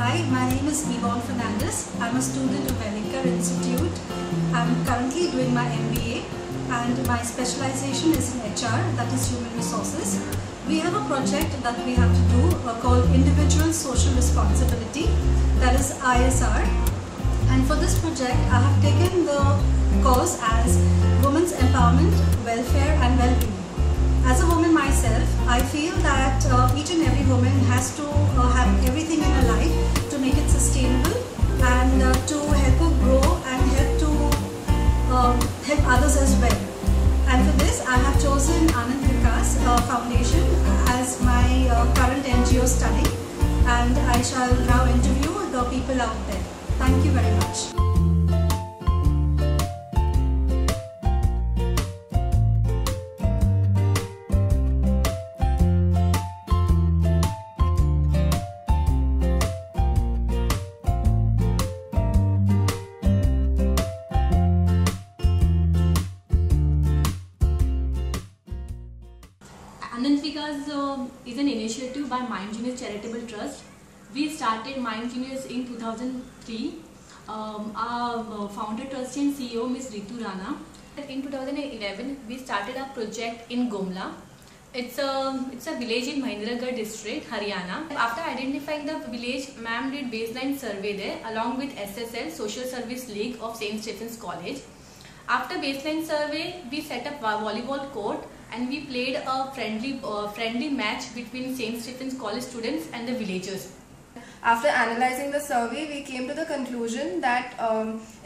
Hi, my name is Yvonne Fernandez. I'm a student of Elinkar Institute. I'm currently doing my MBA and my specialization is in HR, that is Human Resources. We have a project that we have to do called Individual Social Responsibility, that is ISR. And for this project, I have taken the course as Women's Empowerment, Welfare and Well-being. As a woman myself, I feel that each and every woman has to have everything in her life to make it sustainable and to help her grow and help others as well. And for this, I have chosen Anand Vikas Foundation as my current NGO study, and I shall now interview the people out there. Thank you very much. Anand Vikas is an initiative by Mind Genius Charitable Trust. We started Mind Genius in 2003. Our founder, trustee and CEO Ms. Ritu Rana. In 2011, we started a project in Gomla. It's a village in Mahendragarh district, Haryana. After identifying the village, ma'am did baseline survey there along with SSL, Social Service League of St. Stephen's College. After baseline survey, we set up a volleyball court and we played a friendly match between St. Stephen's College students and the villagers. After analyzing the survey, we came to the conclusion that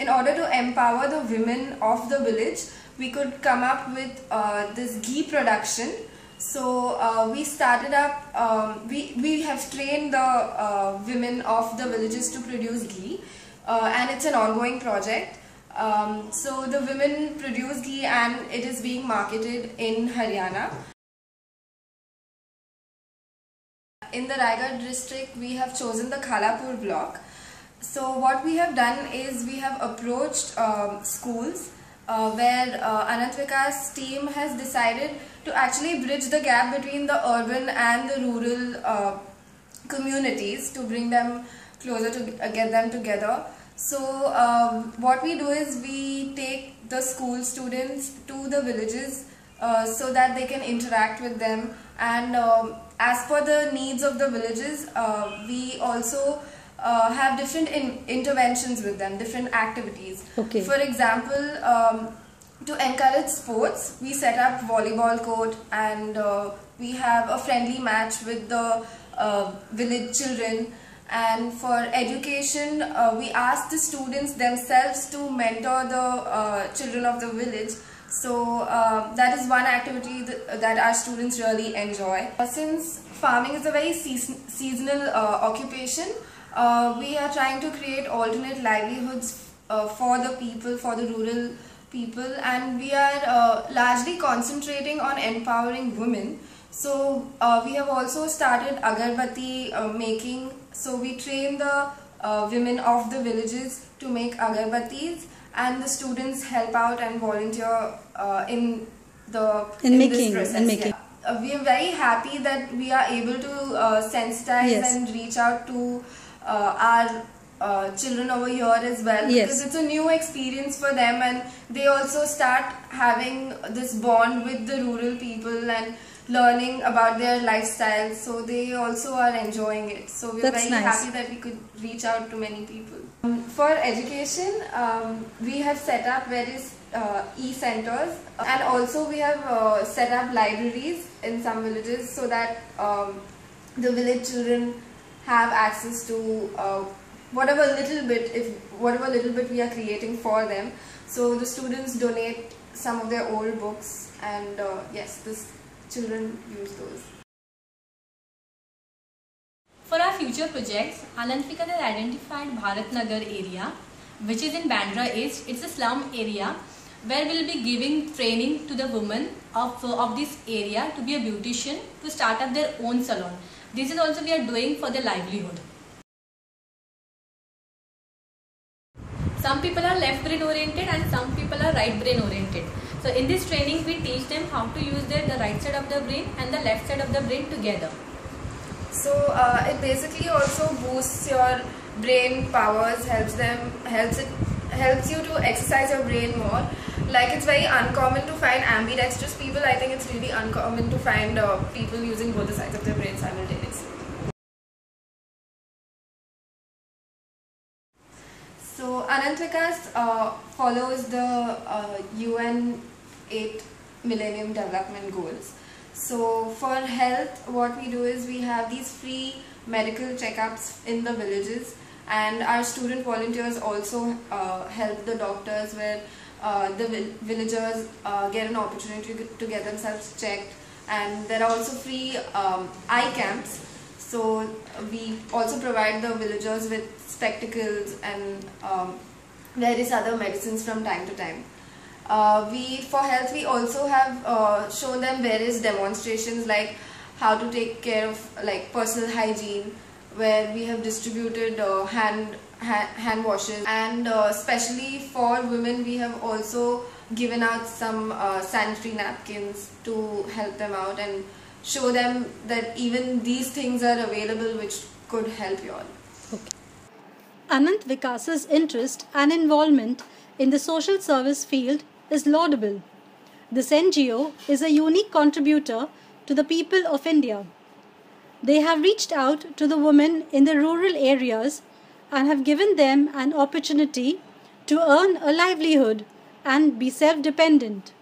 in order to empower the women of the village, we could come up with this ghee production. So we started up, we have trained the women of the villages to produce ghee, and it's an ongoing project. So the women produce ghee and it is being marketed in Haryana. In the Raigad district, we have chosen the Khalapur block. So what we have done is we have approached schools where Anand Vikas team has decided to actually bridge the gap between the urban and the rural communities to bring them closer, to get them together. So what we do is we take the school students to the villages so that they can interact with them, and as per the needs of the villages, we also have different interventions with them, different activities. Okay. For example, to encourage sports, we set up volleyball court and we have a friendly match with the village children. And for education, we ask the students themselves to mentor the children of the village. So that is one activity that our students really enjoy. Since farming is a very seasonal occupation, we are trying to create alternate livelihoods for the people, for the rural people, and we are largely concentrating on empowering women. So we have also started agarbatti making. So we train the women of the villages to make agarbattis, and the students help out and volunteer in this process. Yeah. We are very happy that we are able to sensitize and reach out to our children over here as well, because it's a new experience for them, and they also start having this bond with the rural people and learning about their lifestyle, so they also are enjoying it. So we're very happy that we could reach out to many people. For education, we have set up various e-centers, and also we have set up libraries in some villages so that the village children have access to whatever little bit we are creating for them. So the students donate some of their old books, and yes, this children use those. For our future projects, Anand Vikas has identified Bharat Nagar area, which is in Bandra East. It's a slum area where we'll be giving training to the women of this area to be a beautician, to start up their own salon. This is also we are doing for their livelihood. Some people are left brain oriented and some people are right brain oriented. So in this training we teach them how to use the right side of the brain and the left side of the brain together. So it basically also boosts your brain powers, helps you to exercise your brain more. Like, it's very uncommon to find ambidextrous people. I think it's really uncommon to find people using both the sides of their brain simultaneously. So Anant Vikas follows the UN 8 Millennium Development Goals. So for health, what we do is we have these free medical checkups in the villages, and our student volunteers also help the doctors, where the villagers get an opportunity to get themselves checked. And there are also free eye camps. So we also provide the villagers with spectacles and various other medicines from time to time. For health, we also have shown them various demonstrations, like how to take care of like personal hygiene, where we have distributed hand washes, and especially for women we have also given out some sanitary napkins to help them out and show them that even these things are available which could help you all. Okay. Anant Vikas's interest and involvement in the social service field is laudable. This NGO is a unique contributor to the people of India. They have reached out to the women in the rural areas and have given them an opportunity to earn a livelihood and be self-dependent.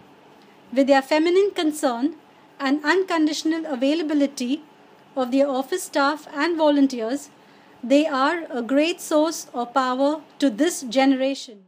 With their feminine concern and unconditional availability of their office staff and volunteers, they are a great source of power to this generation.